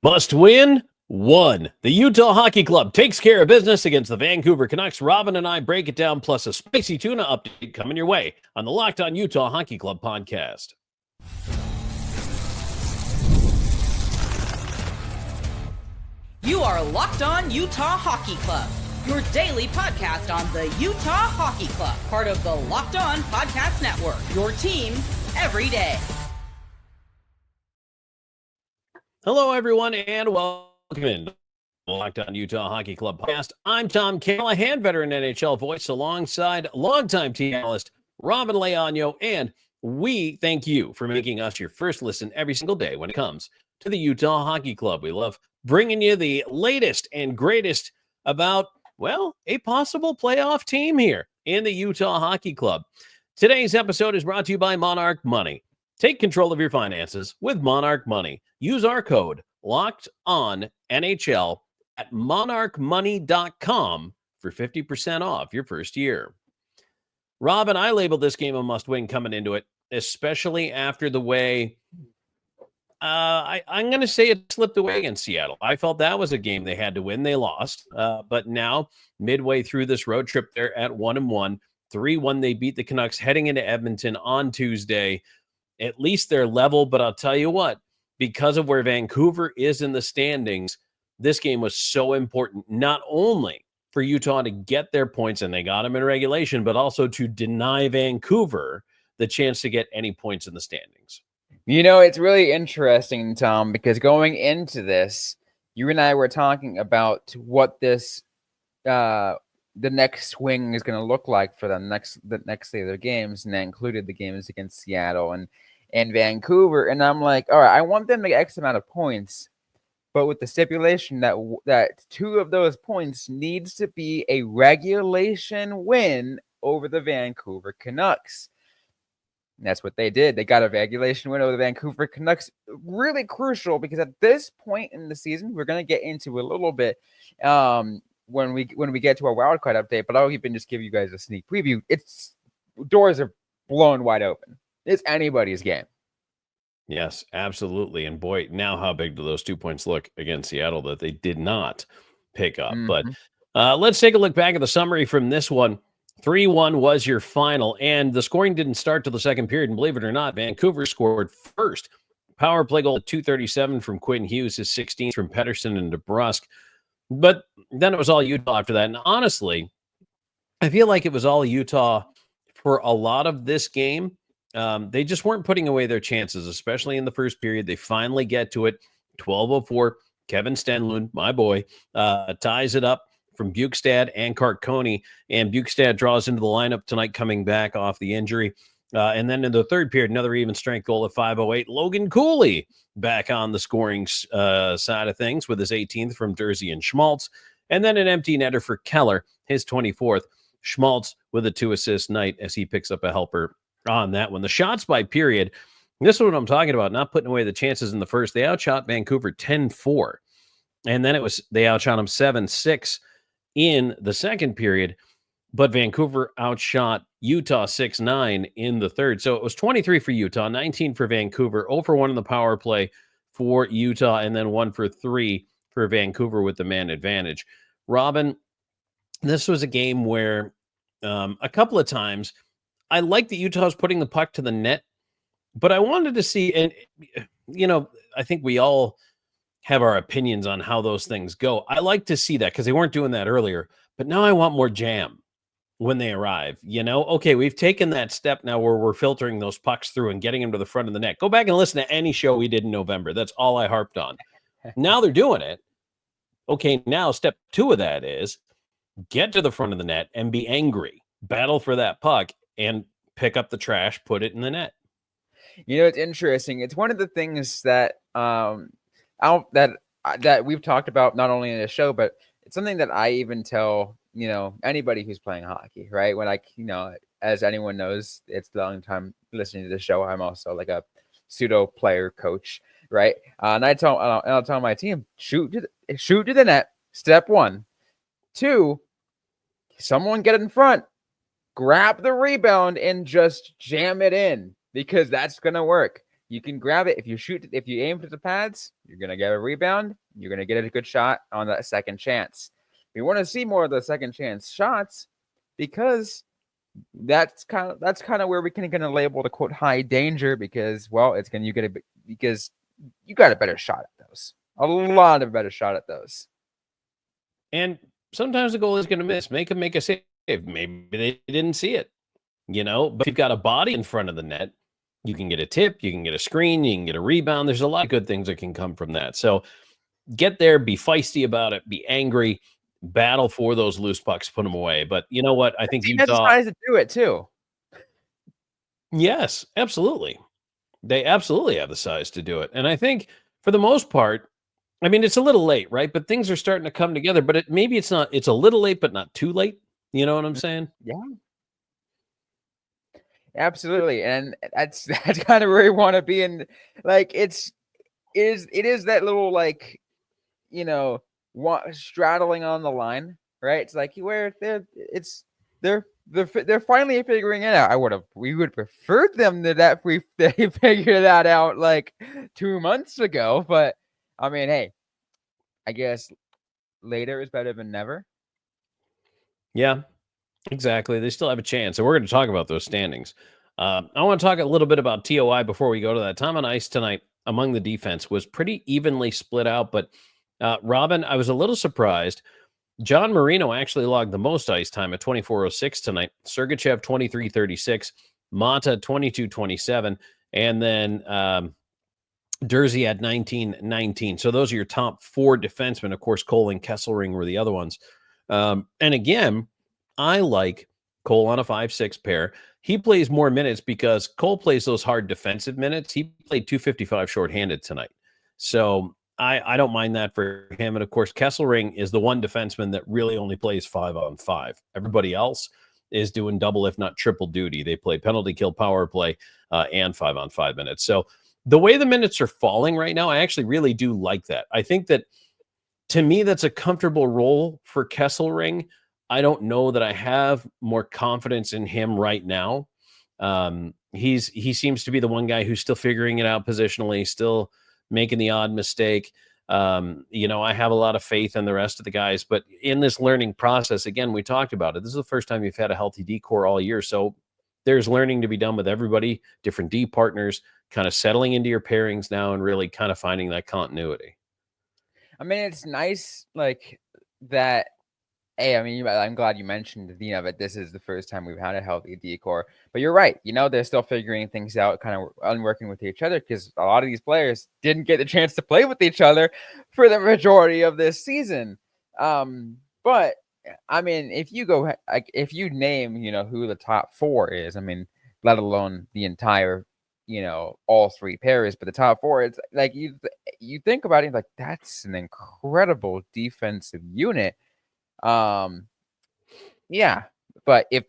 Must win one. The Utah Hockey Club takes care of business against the Vancouver Canucks. Robin and I break it down, plus a spicy tuna update coming your way on the Locked On Utah Hockey Club podcast. You are Locked On Utah Hockey Club, your daily podcast on the Utah Hockey Club, part of the Locked On Podcast Network, your team every day. Hello, everyone, and welcome in to the Locked On Utah Hockey Club podcast. I'm Tom Callahan, veteran NHL voice, alongside longtime team analyst Robin Leaño, and we thank you for making us your first listen every single day when it comes to the Utah Hockey Club. We love bringing you the latest and greatest about, well, a possible playoff team here in the Utah Hockey Club. Today's episode is brought to you by Monarch Money. Take control of your finances with Monarch Money. Use our code LOCKEDONNHL at monarchmoney.com for 50% off your first year. Rob and I labeled this game a must-win coming into it, especially after the way I'm going to say it slipped away against Seattle. I felt that was a game they had to win. They lost. But now, midway through this road trip, they're at 1-1. 3-1, they beat the Canucks heading into Edmonton on Tuesday. At least they're level, but I'll tell you what, because of where Vancouver is in the standings, this game was so important, not only for Utah to get their points, and they got them in regulation, but also to deny Vancouver the chance to get any points in the standings. You know, it's really interesting, Tom, because going into this, you and I were talking about what this the next swing is going to look like for the next day of their games, and that included the games against Seattle and Vancouver. And I'm like, all right, I want them to get X amount of points, but with the stipulation that two of those points needs to be a regulation win over the Vancouver Canucks. And that's what they did. They got a regulation win over the Vancouver Canucks. Really crucial, because at this point in the season, we're going to get into a little bit when we get to our wildcard update, but I'll even just give you guys a sneak preview. It's doors are blown wide open. It's anybody's game. Yes, absolutely. And boy, now how big do those 2 points look against Seattle that they did not pick up? Mm-hmm. But let's take a look back at the summary from this one. 3-1 was your final, and the scoring didn't start till the second period. And believe it or not, Vancouver scored first. Power play goal at 2:37 from Quinn Hughes, his 16th from Pettersson and DeBrusk. But then it was all Utah after that. And honestly, I feel like it was all Utah for a lot of this game. They just weren't putting away their chances, especially in the first period. They finally get to it. 12:04, Kevin Stenlund, my boy, ties it up from Bukestad and Carconi. And Bukestad draws into the lineup tonight, coming back off the injury. And then in the third period, another even strength goal at 5:08. Logan Cooley back on the scoring side of things with his 18th from Durzi and Schmaltz. And then an empty netter for Keller, his 24th. Schmaltz with a 2-assist night as he picks up a helper on that one. The shots by period, this is what I'm talking about, not putting away the chances in the first. They outshot Vancouver 10-4. And then they outshot them 7-6 in the second period. But Vancouver outshot Utah 6-9 in the third. So it was 23 for Utah, 19 for Vancouver, 0 for 1 in the power play for Utah, and then 1 for 3 for Vancouver with the man advantage. Robin, this was a game where a couple of times I like that Utah was putting the puck to the net, but I wanted to see, and you know, I think we all have our opinions on how those things go. I like to see that because they weren't doing that earlier, but now I want more jam when they arrive. You know, okay, we've taken that step now where we're filtering those pucks through and getting them to the front of the net. Go back and listen to any show we did in November. That's all I harped on. Now they're doing it. Okay, now step 2 of that is get to the front of the net and be angry. Battle for that puck and pick up the trash, put it in the net. You know, it's interesting. It's one of the things that that we've talked about not only in the show, but it's something that I even tell, you know, anybody who's playing hockey, right? When as anyone knows, it's the long time listening to the show. I'm also like a pseudo player coach, right? And I'll tell my team, shoot to the net. Step 1. 2, someone get in front, grab the rebound and just jam it in, because that's going to work. You can grab it. If you aim for the pads, you're going to get a rebound. You're going to get a good shot on that second chance. We want to see more of the second chance shots because that's kind of where we can kind of label the quote high danger because, well, because you got a better shot at those. A lot of better shot at those. And sometimes the goalie is going to miss. Make him make a save. Maybe they didn't see it, but if you've got a body in front of the net, you can get a tip, you can get a screen, you can get a rebound. There's a lot of good things that can come from that. So get there, be feisty about it, be angry, battle for those loose pucks, put them away. But you know what? I think Utah has to do it too. Yes, absolutely. They absolutely have the size to do it. And I think for the most part, I mean, it's a little late, right? But things are starting to come together. But it's a little late, but not too late. You know what I'm saying? Yeah. Absolutely. And that's kind of where we want to be. And like it is that little like, straddling on the line, right? It's like where they're finally figuring it out. We would prefer them that they figured that out like 2 months ago. But I mean, hey, I guess later is better than never. Yeah, exactly. They still have a chance. And we're going to talk about those standings. I want to talk a little bit about TOI before we go to that. Time on ice tonight among the defense was pretty evenly split out. But Robin, I was a little surprised. John Marino actually logged the most ice time at 24:06 tonight. Sergachev 23:36, Mata 22:27, and then Dursey at 19:19. So those are your top four defensemen. Of course, Cole and Kesselring were the other ones. And again, I like Cole on a 5-6 pair. He plays more minutes because Cole plays those hard defensive minutes. He played 255 shorthanded tonight. So I don't mind that for him. And of course, Kesselring is the one defenseman that really only plays 5-on-5. Everybody else is doing double, if not triple duty. They play penalty kill, power play, and 5-on-5 minutes. So the way the minutes are falling right now, I actually really do like that. I think that to me, that's a comfortable role for Kesselring. I don't know that I have more confidence in him right now. He seems to be the one guy who's still figuring it out positionally, still making the odd mistake. I have a lot of faith in the rest of the guys, but in this learning process, again, we talked about it. This is the first time you've had a healthy D core all year. So there's learning to be done with everybody, different D partners, kind of settling into your pairings now and really kind of finding that continuity. I mean, it's nice like that. Hey, I mean, I'm glad you mentioned, that this is the first time we've had a healthy D-core. But you're right. They're still figuring things out, kind of working with each other because a lot of these players didn't get the chance to play with each other for the majority of this season. But, I mean, if you name, who the top four is, I mean, let alone the entire, all three pairs, but the top four, it's like you think about it, like that's an incredible defensive unit. Yeah, but if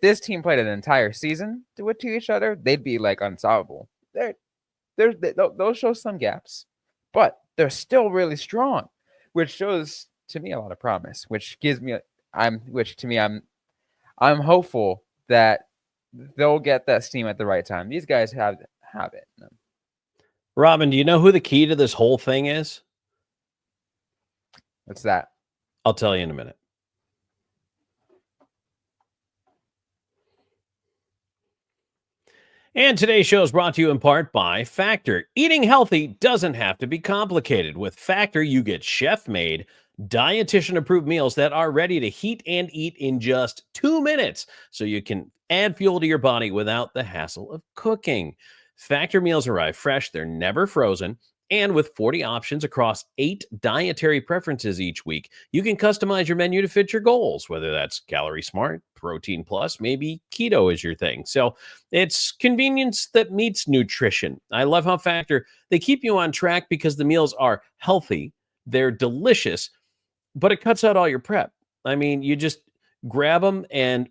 this team played an entire season to each other, they'd be like unsolvable. They'll show some gaps, but they're still really strong, which shows to me a lot of promise. I'm hopeful that they'll get that steam at the right time. These guys have it. Robin, do you know who the key to this whole thing is? What's that? I'll tell you in a minute. And today's show is brought to you in part by Factor. Eating healthy doesn't have to be complicated. With Factor, you get chef-made, dietitian-approved meals that are ready to heat and eat in just 2 minutes, so you can add fuel to your body without the hassle of cooking. Factor meals arrive fresh, they're never frozen, and with 40 options across 8 dietary preferences each week, you can customize your menu to fit your goals, whether that's calorie smart, protein plus, maybe keto is your thing. So it's convenience that meets nutrition. I love how Factor, they keep you on track because the meals are healthy, they're delicious, but it cuts out all your prep. I mean, you just grab them and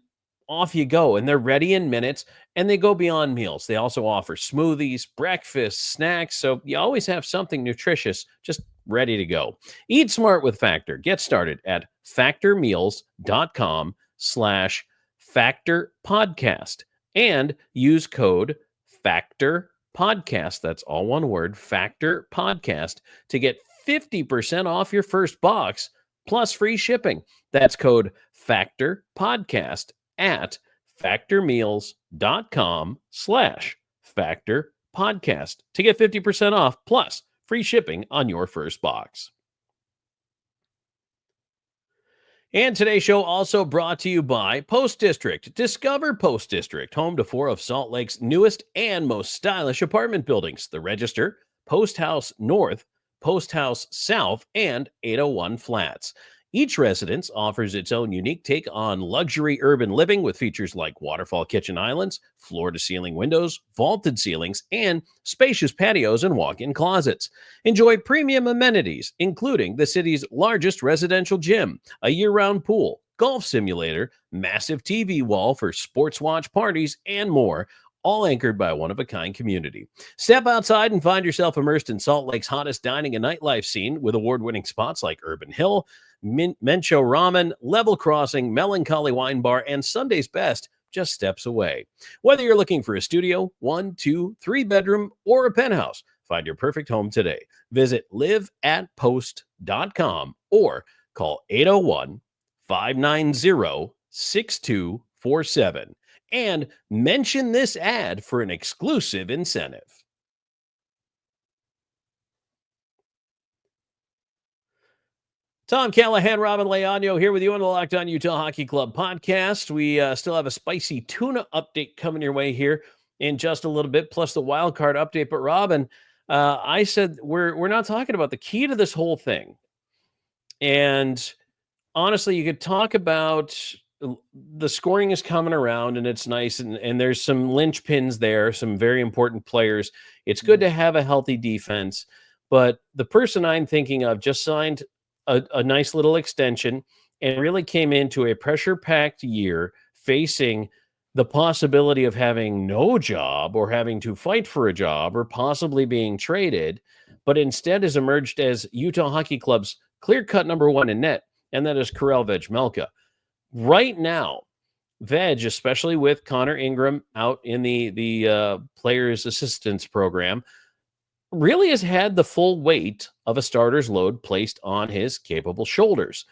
off you go, and they're ready in minutes, and they go beyond meals. They also offer smoothies, breakfast, snacks, so you always have something nutritious just ready to go. Eat smart with Factor. Get started at factormeals.com/factorpodcast and use code FACTORPOD Podcast, that's all one word, Factor Podcast, to get 50% off your first box plus free shipping. That's code Factor Podcast at factormeals.com/Factor Podcast to get 50% off plus free shipping on your first box. And today's show also brought to you by Post District. Discover Post District, home to 4 of Salt Lake's newest and most stylish apartment buildings: the Register, Post House North, Post House South, and 801 Flats. Each residence offers its own unique take on luxury urban living with features like waterfall kitchen islands, floor-to-ceiling windows, vaulted ceilings, and spacious patios and walk-in closets. Enjoy premium amenities, including the city's largest residential gym, a year-round pool, golf simulator, massive TV wall for sports watch parties, and more, all anchored by a one-of-a-kind community. Step outside and find yourself immersed in Salt Lake's hottest dining and nightlife scene with award-winning spots like Urban Hill, Mencho Ramen, Level Crossing, Melancholy Wine Bar, and Sunday's Best just steps away. Whether you're looking for a studio, 1, 2, 3 bedroom, or a penthouse, find your perfect home today. Visit liveatpost.com or call 801-590-6247 and mention this ad for an exclusive incentive. Tom Callahan, Robin Leaño here with you on the Locked On Utah Hockey Club podcast. We still have a spicy tuna update coming your way here in just a little bit, plus the wild card update. But Robin, I said we're not talking about the key to this whole thing. And honestly, you could talk about the scoring is coming around and it's nice. And there's some linchpins there, some very important players. It's good to have a healthy defense. But the person I'm thinking of just signed a nice little extension and really came into a pressure-packed year facing the possibility of having no job or having to fight for a job or possibly being traded, but instead has emerged as Utah Hockey Club's clear-cut number one in net, and that is Karel Vejmelka. Right now, Veg, especially with Connor Ingram out in the players' assistance program, really has had the full weight of a starter's load placed on his capable shoulders.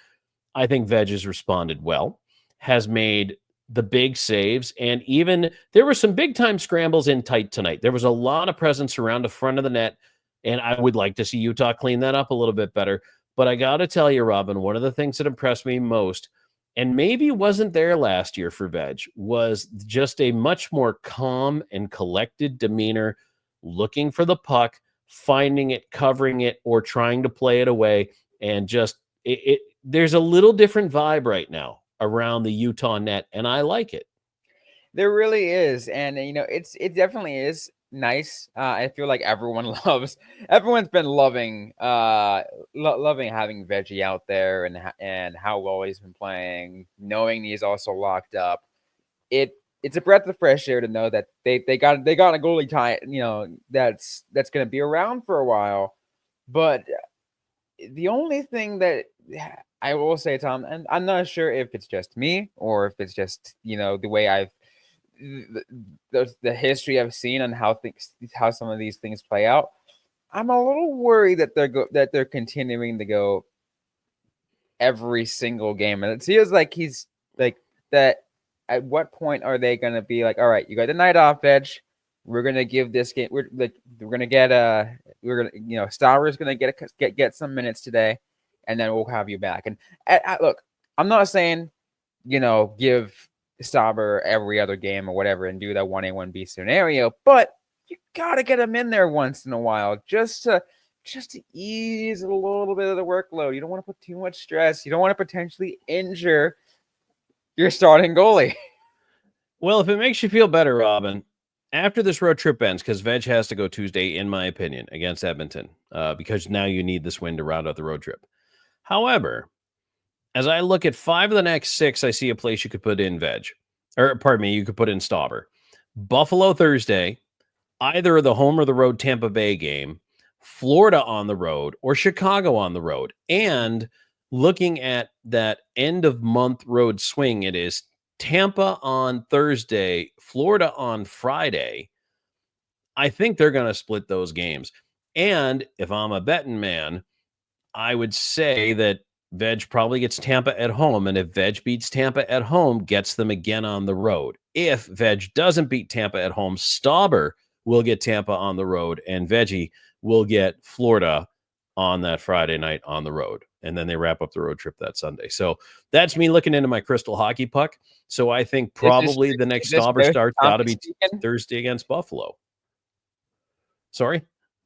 I think Veg has responded well, has made the big saves, and even there were some big-time scrambles in tight tonight. There was a lot of presence around the front of the net, and I would like to see Utah clean that up a little bit better. But I got to tell you, Robin, one of the things that impressed me most, and maybe wasn't there last year for Veg, was just a much more calm and collected demeanor, looking for the puck, finding it, covering it, or trying to play it away. And just there's a little different vibe right now around the Utah net, and I like it. There really is. And it definitely is nice. I feel like everyone's been loving having Veggie out there and how well he's been playing, knowing he's also locked up. It's a breath of fresh air to know that they got a goalie tie, that's going to be around for a while. But the only thing that I will say, Tom, and I'm not sure if it's just me or if it's just the way the history I've seen on how some of these things play out. I'm a little worried that they're continuing to go every single game, and it feels like he's like that. At what point are they going to be like, all right, you got the night off, Veg. We're going to give this game. We're going to get Stauber's going to get some minutes today, and then we'll have you back. And look, I'm not saying, give Stauber every other game or whatever and do that 1A, 1B scenario, but you got to get him in there once in a while just to ease a little bit of the workload. You don't want to put too much stress. You don't want to potentially injure your starting goalie. Well, if it makes you feel better, Robin, after this road trip ends, because Veg has to go Tuesday, in my opinion, against Edmonton, because now you need this win to round out the road trip. However, as I look at 5 of the next 6, I see a place you could put in Veg. Or, pardon me, you could put in Stauber. Buffalo Thursday, either the home or the road Tampa Bay game, Florida on the road, or Chicago on the road. And looking at that end of month road swing, it is Tampa on Thursday, Florida on Friday. I think they're going to split those games. And if I'm a betting man, I would say that Veg probably gets Tampa at home. And if Veg beats Tampa at home, gets them again on the road. If Veg doesn't beat Tampa at home, Stauber will get Tampa on the road, and Veggie will get Florida on that Friday night on the road. And then they wrap up the road trip that Sunday. So that's me looking into my crystal hockey puck. So I think probably the next Stauber start's got to be Thursday against Buffalo. Sorry?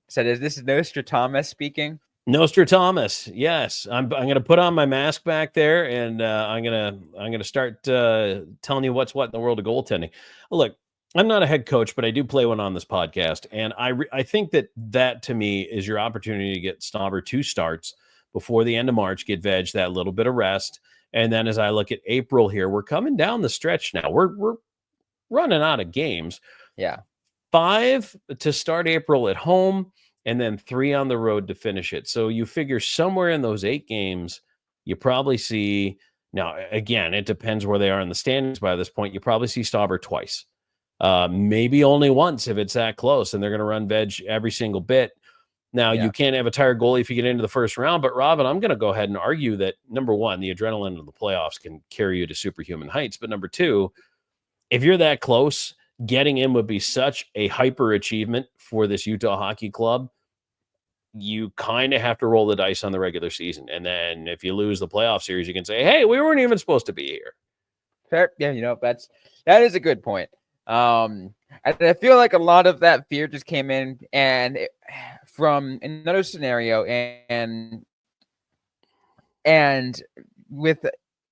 So is this Nostradamus speaking? Nostradamus, yes. I'm going to put on my mask back there, and I'm gonna start telling you what's what in the world of goaltending. Look, I'm not a head coach, but I do play one on this podcast, and I think that to me is your opportunity to get Stauber 2 starts before the end of March, get Veg that little bit of rest, and then as I look at April here, we're coming down the stretch now. We're running out of games. Yeah, 5 to start April at home, and then 3 on the road to finish it. So you figure somewhere in those 8 games, you probably see, now again, it depends where they are in the standings by this point, you probably see Stauber twice. Maybe only once if it's that close, and they're going to run Veg every single bit. Now, you can't have a tired goalie if you get into the first round, but Robin, I'm going to go ahead and argue that, number one, the adrenaline of the playoffs can carry you to superhuman heights. But number two, if you're that close, getting in would be such a hyper achievement for this Utah Hockey Club. You kind of have to roll the dice on the regular season. And then if you lose the playoff series, you can say, hey, we weren't even supposed to be here. Fair. Yeah, that is a good point. I feel like a lot of that fear just came in from another scenario, and with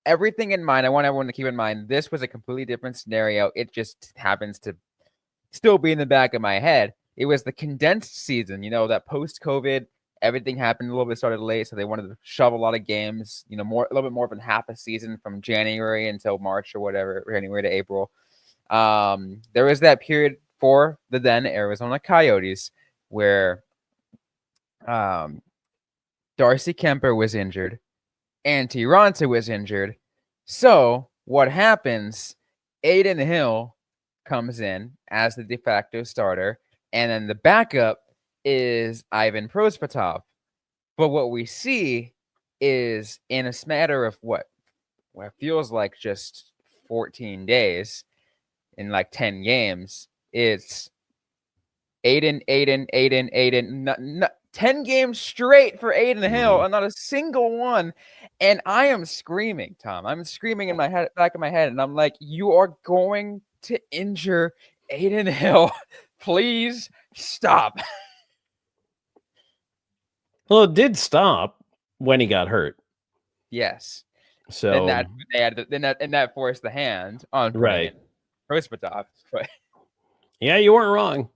everything in mind, I want everyone to keep in mind this was a completely different scenario. It just happens to still be in the back of my head. It was the condensed season, that post-COVID, everything happened a little bit, started late, so they wanted to shove a lot of games, a little bit more of half a season from January until March or whatever, January to April. There was that period for the then Arizona Coyotes where Darcy Kemper was injured, Antti Raanta was injured. So what happens? Adin Hill comes in as the de facto starter, and then the backup is Ivan Prosvetov. But what we see is, in a matter of what feels like just 14 days, in like 10 games, it's Adin, 10 games straight for Adin Hill, and not a single one. And I am screaming, Tom. I'm screaming in my head, back of my head, and I'm like, you are going to injure Adin Hill. Please stop. Well, it did stop when he got hurt. Yes. So that forced the hand on Prosvetov. Yeah, you weren't wrong.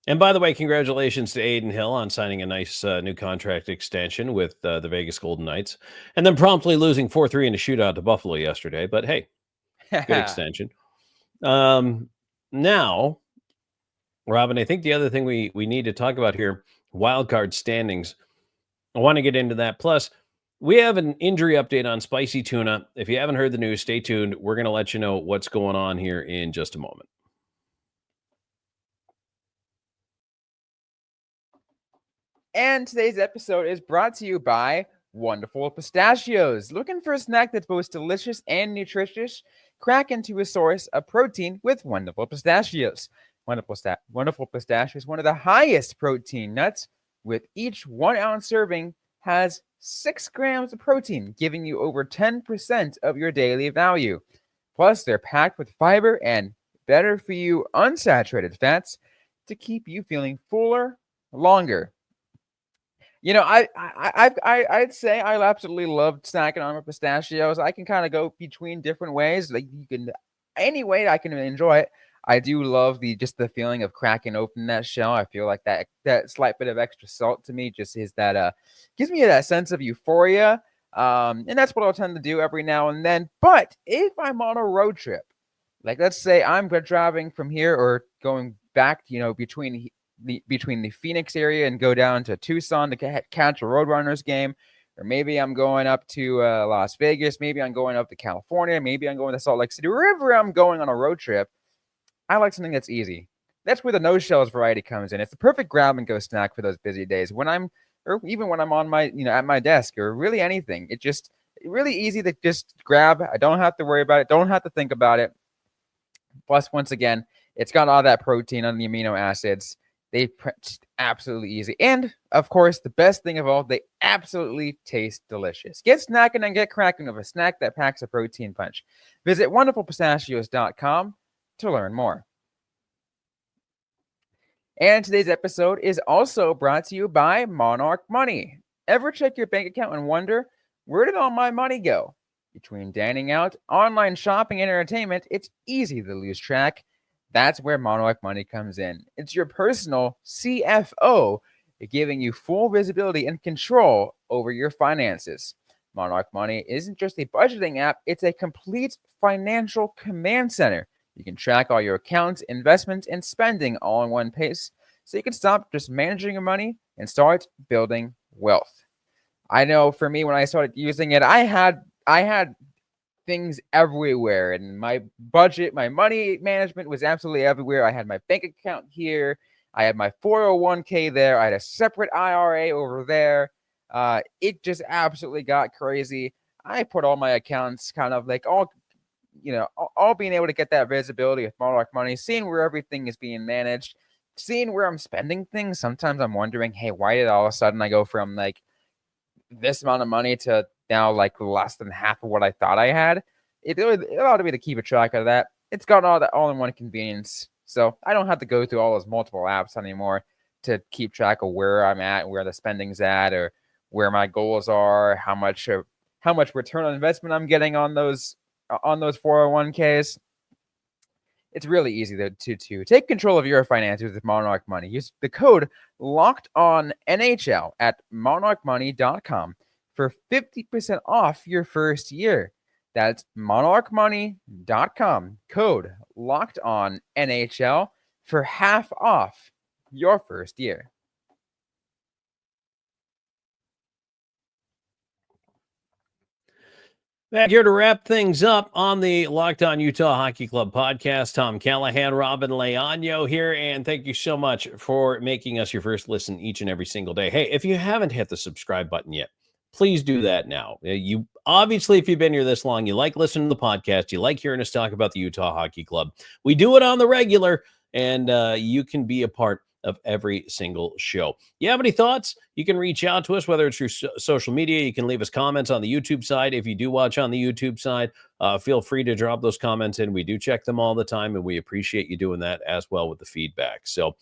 And by the way, congratulations to Adin Hill on signing a nice new contract extension with the Vegas Golden Knights, and then promptly losing 4-3 in a shootout to Buffalo yesterday. But hey, good extension. Now, Robin, I think the other thing we need to talk about here, wildcard standings. I want to get into that. Plus, we have an injury update on Spicy Tuna. If you haven't heard the news, stay tuned. We're going to let you know what's going on here in just a moment. And today's episode is brought to you by Wonderful Pistachios. Looking for a snack that's both delicious and nutritious? Crack into a source of protein with Wonderful Pistachios. Wonderful Pistachios, one of the highest protein nuts, with each 1 ounce serving has 6 grams of protein, giving you over 10% of your daily value. Plus, they're packed with fiber and better for you unsaturated fats to keep you feeling fuller longer. I'd say I absolutely love snacking on my pistachios. I can kind of go between different ways. Like, you can, any way I can enjoy it. I do love the feeling of cracking open that shell. I feel like that slight bit of extra salt to me just is that gives me that sense of euphoria. And that's what I'll tend to do every now and then. But if I'm on a road trip, like let's say I'm driving from here or going back, between the Phoenix area and go down to Tucson to catch a Roadrunners game, or maybe I'm going up to Las Vegas, maybe I'm going up to California, maybe I'm going to Salt Lake City, wherever I'm going on a road trip, I like something that's easy. That's where the no shells variety comes in. It's the perfect grab and go snack for those busy days or even when I'm on my, at my desk or really anything. It's really easy to just grab. I don't have to worry about it. Don't have to think about it. Plus, once again, it's got all that protein on the amino acids. Just absolutely easy. And of course, the best thing of all, they absolutely taste delicious. Get snacking and get cracking with a snack that packs a protein punch. Visit wonderfulpistachios.com to learn more. And today's episode is also brought to you by Monarch Money. Ever check your bank account and wonder, where did all my money go? Between dining out, online shopping, and entertainment, it's easy to lose track. That's where Monarch Money comes in. It's your personal CFO, giving you full visibility and control over your finances. Monarch Money isn't just a budgeting app, it's a complete financial command center. You can track all your accounts, investments, and spending all in one place, so you can stop just managing your money and start building wealth. I know for me, when I started using it, I had things everywhere, and my budget, my money management was absolutely everywhere. I had my bank account here, I had my 401k there, I had a separate IRA over there. It just absolutely got crazy. I put all my accounts kind of like all being able to get that visibility with Monarch Money, seeing where everything is being managed, seeing where I'm spending things. Sometimes I'm wondering, hey, why did all of a sudden I go from like this amount of money to now like less than half of what I thought I had? It allowed me to keep a track of that. It's got all that all-in-one convenience, so I don't have to go through all those multiple apps anymore to keep track of where I'm at, where the spending's at, or where my goals are, how much return on investment I'm getting on those 401ks. It's really easy to take control of your finances with Monarch Money. Use the code LOCKEDONNHL at monarchmoney.com for 50% off your first year. That's monarchmoney.com, code LOCKEDONNHL for half off your first year. Back here to wrap things up on the Locked On Utah Hockey Club podcast. Tom Callahan, Robin Leaño here, and thank you so much for making us your first listen each and every single day. Hey, if you haven't hit the subscribe button yet, please do that now. You obviously, if you've been here this long, you like listening to the podcast, you like hearing us talk about the Utah Hockey Club. We do it on the regular, and you can be a part of every single show. You have any thoughts? You can reach out to us, whether it's through social media. You can leave us comments on the YouTube side. If you do watch on the YouTube side, feel free to drop those comments in. We do check them all the time, and we appreciate you doing that as well with the feedback. So,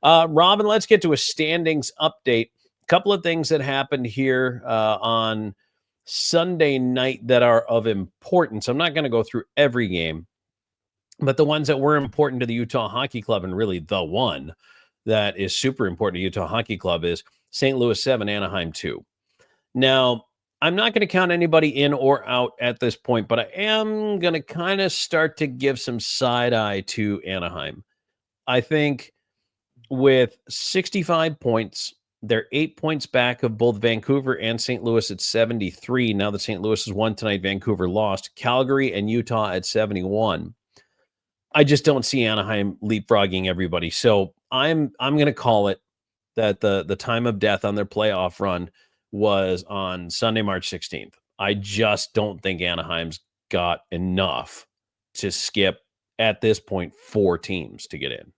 Robin, let's get to a standings update. A couple of things that happened here on Sunday night that are of importance. I'm not going to go through every game, but the ones that were important to the Utah Hockey Club, and really the one that is super important to Utah Hockey Club, is St. Louis 7, Anaheim 2. Now, I'm not going to count anybody in or out at this point, but I am going to kind of start to give some side eye to Anaheim. I think with 65 points, they're 8 points back of both Vancouver and St. Louis at 73. Now that St. Louis has won tonight, Vancouver lost. Calgary and Utah at 71. I just don't see Anaheim leapfrogging everybody. So I'm going to call it that the time of death on their playoff run was on Sunday, March 16th. I just don't think Anaheim's got enough to skip, at this point, 4 teams to get in.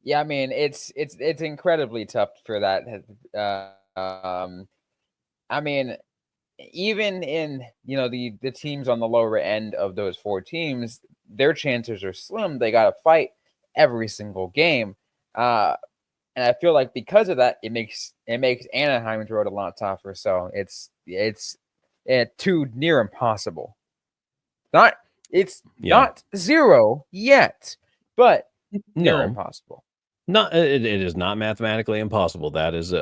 Yeah, I mean, it's incredibly tough for that. I mean, even in, the teams on the lower end of those 4 teams, their chances are slim. They got to fight every single game. And I feel like because of that, it makes Anaheim's road a lot tougher. So it's too near impossible. Not zero yet, but near impossible. It is not mathematically impossible. That is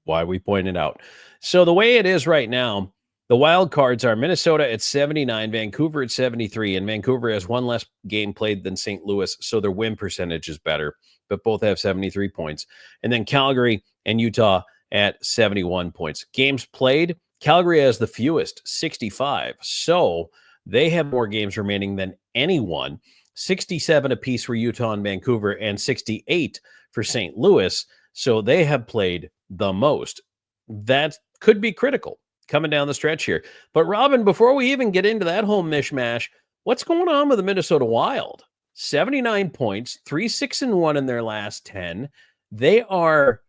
why we pointed out. So the way it is right now, the wild cards are Minnesota at 79, Vancouver at 73, and Vancouver has one less game played than St. Louis, so their win percentage is better, but both have 73 points. And then Calgary and Utah at 71 points. Games played, Calgary has the fewest, 65, so they have more games remaining than anyone. 67 apiece for Utah and Vancouver, and 68 for St. Louis. So they have played the most. That could be critical coming down the stretch here. But Robin, before we even get into that whole mishmash, what's going on with the Minnesota Wild? 79 points, 3-6-1 in their last 10. They are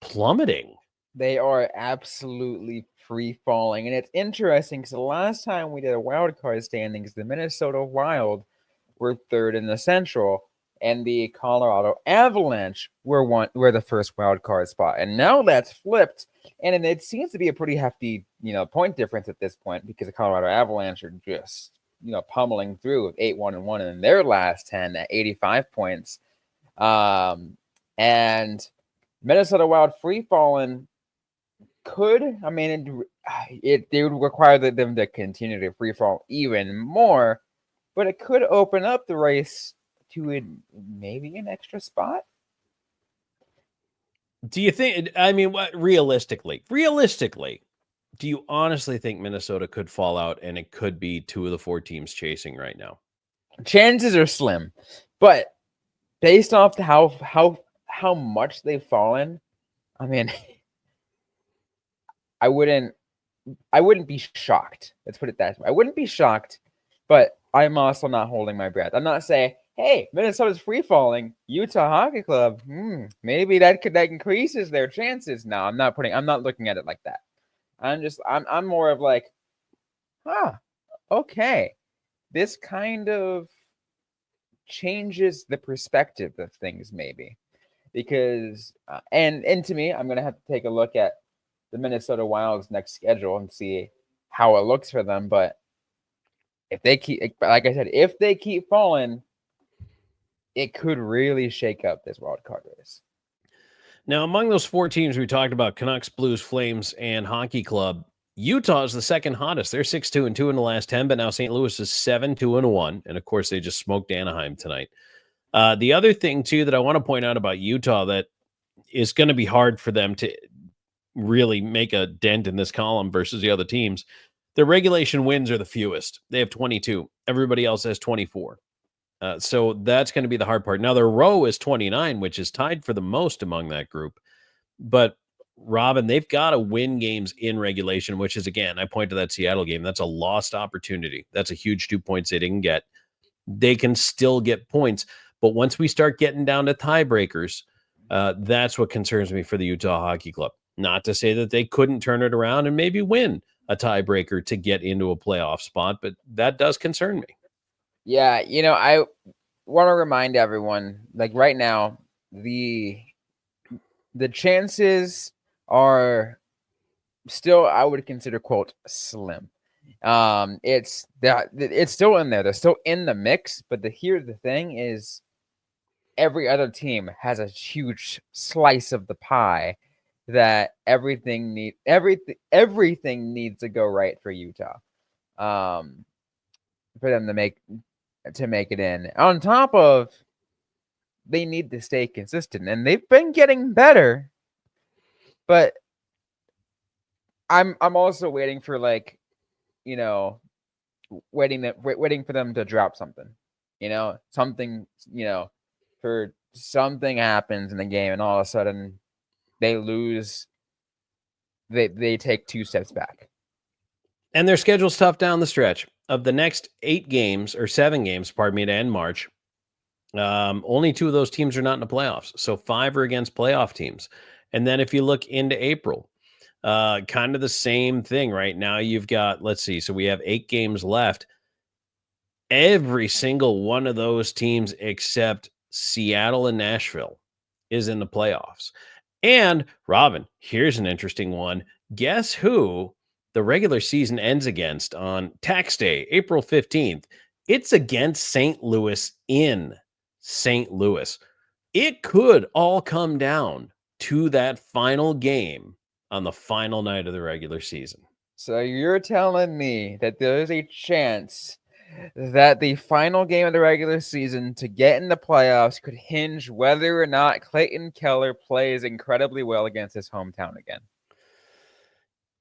plummeting. They are absolutely free falling. And it's interesting because the last time we did a wild card standings, the Minnesota Wild were third in the Central, and the Colorado Avalanche were the first wild card spot. And now that's flipped, and it seems to be a pretty hefty, point difference at this point, because the Colorado Avalanche are just, pummeling through with 8-1-1 in their last 10 at 85 points. And Minnesota Wild free falling it would require them to continue to free fall even more, but it could open up the race to maybe an extra spot. Do you think, realistically, do you honestly think Minnesota could fall out and it could be two of the four teams chasing right now? Chances are slim, but based off how much they've fallen, I wouldn't be shocked. Let's put it that way. I wouldn't be shocked, but I'm also not holding my breath. I'm not saying, hey, Minnesota's free falling. Utah Hockey Club, maybe that increases their chances. No, I'm not looking at it like that. I'm more of like, okay, this kind of changes the perspective of things, maybe, because and to me, I'm gonna have to take a look at the Minnesota Wild's next schedule and see how it looks for them. But if they keep falling, it could really shake up this wild card race. Now, among those four teams we talked about, Canucks, Blues, Flames, and Hockey Club, Utah is the second hottest. They're 6-2-2 in the last 10, but now St. Louis is 7-2-1. And of course, they just smoked Anaheim tonight. The other thing, too, that I want to point out about Utah that is going to be hard for them to really make a dent in this column versus the other teams, their regulation wins are the fewest. They have 22. Everybody else has 24. So that's going to be the hard part. Now, their row is 29, which is tied for the most among that group. But, Robin, they've got to win games in regulation, which is, again, I point to that Seattle game. That's a lost opportunity. That's a huge 2 points they didn't get. They can still get points. But once we start getting down to tiebreakers, that's what concerns me for the Utah Hockey Club. Not to say that they couldn't turn it around and maybe win a tiebreaker to get into a playoff spot, but that does concern me. Yeah, I want to remind everyone, like right now, the chances are still, I would consider, quote, slim. It's still in there. They're still in the mix, but here's the thing is every other team has a huge slice of the pie that everything needs to go right for Utah, for them to make it in. On top of, they need to stay consistent, and they've been getting better. But I'm also waiting for waiting for them to drop something, for something happens in the game, and all of a sudden they lose. They take 2 steps back. And their schedule's tough down the stretch. Of the next 7 games, to end March, only 2 of those teams are not in the playoffs. So 5 are against playoff teams. And then if you look into April, kind of the same thing right now. You've got, let's see, so we have 8 games left. Every single one of those teams except Seattle and Nashville is in the playoffs. And, Robin, here's an interesting one. Guess who the regular season ends against on tax day, April 15th? It's against St. Louis in St. Louis. It could all come down to that final game on the final night of the regular season. So you're telling me that there's a chance that the final game of the regular season to get in the playoffs could hinge whether or not Clayton Keller plays incredibly well against his hometown again?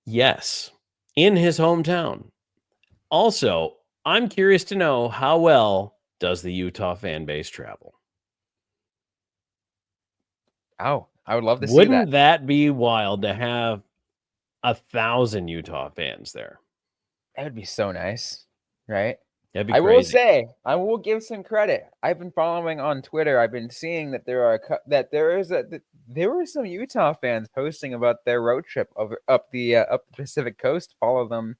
Yes, in his hometown. Also, I'm curious to know how well does the Utah fan base travel? Oh, I would love to see that. Wouldn't that be wild to have 1,000 Utah fans there? That would be so nice, right? That'd be I will crazy. say, I will give some credit. I've been following on Twitter. I've been seeing that there were some Utah fans posting about their road trip up the Pacific Coast. Follow them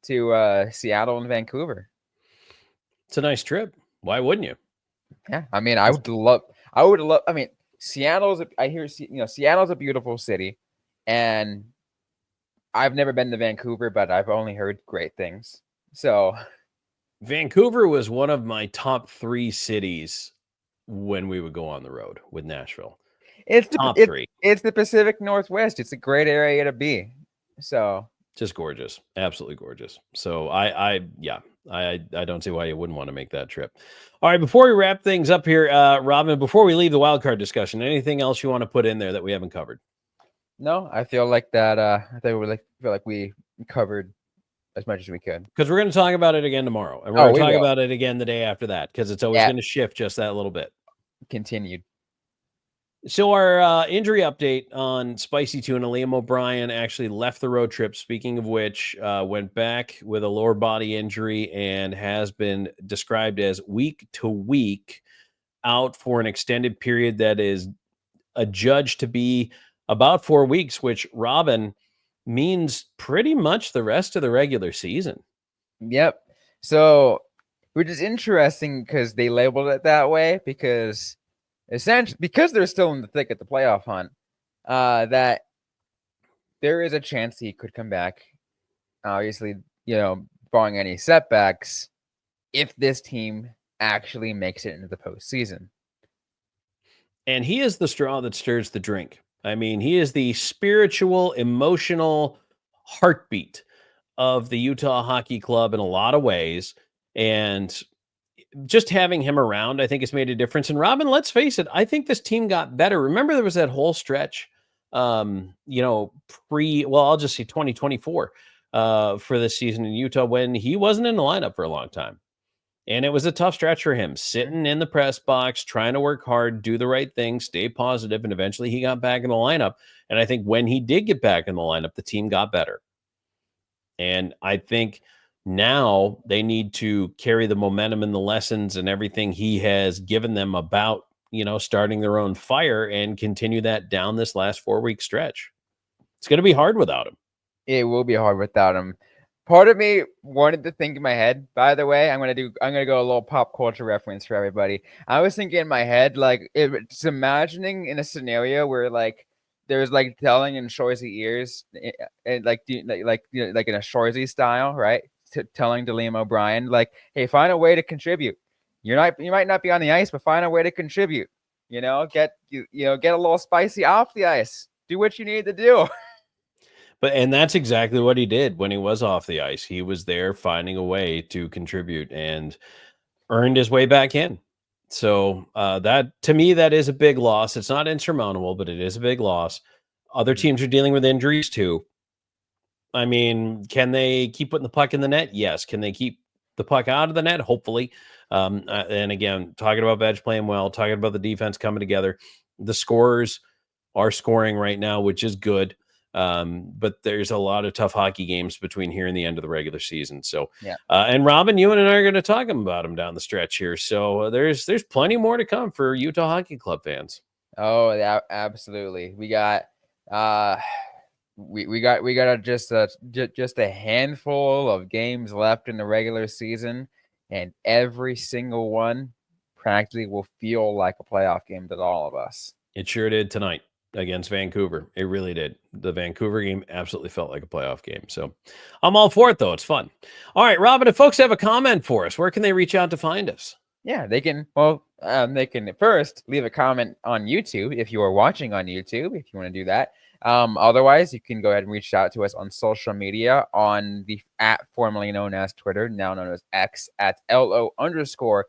to Seattle and Vancouver. It's a nice trip. Why wouldn't you? Yeah, I mean, I would love. I mean, Seattle's a beautiful city, and I've never been to Vancouver, but I've only heard great things. So Vancouver was one of my top 3 cities when we would go on the road with Nashville. it's Top 3. it's the Pacific Northwest. It's a great area to be. So Just gorgeous. Absolutely gorgeous. So I don't see why you wouldn't want to make that trip. All right, before we wrap things up here, Robin, before we leave the wild card discussion, anything else you want to put in there that we haven't covered? no, I feel like that. Feel like we covered as much as we could. Because we're going to talk about it again tomorrow, and we're going to talk about it again the day after that, because it's always going to shift just that little bit. Continued. So our injury update on Spicy Tuna, Liam O'Brien actually left the road trip. Speaking of which, went back with a lower body injury and has been described as week to week out for an extended period that is adjudged to be about 4 weeks, which, Robin, means pretty much the rest of the regular season. Yep. So, which is interesting because they labeled it that way because essentially because they're still in the thick of the playoff hunt, that there is a chance he could come back. Obviously, barring any setbacks, if this team actually makes it into the postseason. And he is the straw that stirs the drink. I mean, he is the spiritual, emotional heartbeat of the Utah Hockey Club in a lot of ways. And just having him around, I think, has made a difference. And Robin, let's face it, I think this team got better. Remember, there was that whole stretch, I'll just say 2024 for this season in Utah when he wasn't in the lineup for a long time. And it was a tough stretch for him, sitting in the press box, trying to work hard, do the right thing, stay positive, and eventually he got back in the lineup. And I think when he did get back in the lineup, the team got better. And I think now they need to carry the momentum and the lessons and everything he has given them about, starting their own fire and continue that down this last 4-week stretch. It's going to be hard without him. It will be hard without him. Part of me wanted to think in my head, by the way, I'm going to go a little pop culture reference for everybody. I was thinking in my head, it's imagining in a scenario where there's telling in Shorzy ears, and in a Shorzy style, right? Telling to Liam O'Brien, hey, find a way to contribute. You might not be on the ice, but find a way to contribute. Get a little spicy off the ice. Do what you need to do. And that's exactly what he did when he was off the ice. He was there finding a way to contribute and earned his way back in. So that, to me, that is a big loss. It's not insurmountable, but it is a big loss. Other teams are dealing with injuries too. I mean, can they keep putting the puck in the net? Yes. Can they keep the puck out of the net? Hopefully. And again, talking about Veg playing well, talking about the defense coming together. The scorers are scoring right now, which is good. But there's a lot of tough hockey games between here and the end of the regular season. So, yeah. And Robin, you and I are going to talk about them down the stretch here. So there's plenty more to come for Utah Hockey Club fans. Oh, yeah, absolutely. We got just a handful of games left in the regular season, and every single one practically will feel like a playoff game to all of us. It sure did tonight against Vancouver. It really did. The Vancouver game absolutely felt like a playoff game. So I'm all for it, though. It's fun. All right, Robin, if folks have a comment for us, where can they reach out to find us? Yeah, they can. Well, they can first leave a comment on YouTube if you are watching on YouTube, if you want to do that. Otherwise, you can go ahead and reach out to us on social media on the formerly known as Twitter, now known as X, at @LO_NHL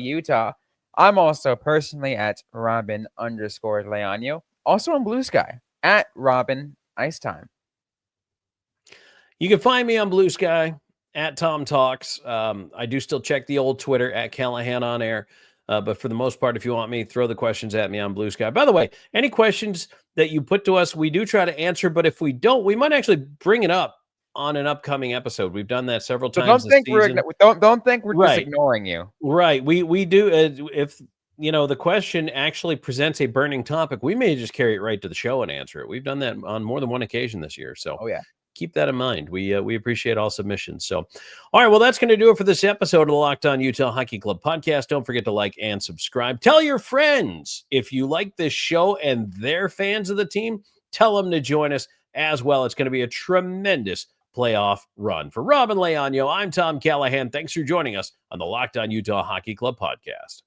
Utah. I'm also personally at Robin_Leonio. Also on Blue Sky at Robin Ice Time. You can find me on Blue Sky at Tom Talks. I do still check the old Twitter at Callahan on air. But for the most part, if you want me, throw the questions at me on Blue Sky. By the way, any questions that you put to us, we do try to answer. But if we don't, we might actually bring it up on an upcoming episode. We've done that several times. Don't think we're just ignoring you. Right. We do. If the question actually presents a burning topic, we may just carry it right to the show and answer it. We've done that on more than one occasion this year. So keep that in mind. We appreciate all submissions. So, all right, well, that's going to do it for this episode of the Locked On Utah Hockey Club podcast. Don't forget to like and subscribe. Tell your friends if you like this show and they're fans of the team. Tell them to join us as well. It's going to be a tremendous playoff run. For Rob and Leonio, I'm Tom Callahan. Thanks for joining us on the Locked On Utah Hockey Club podcast.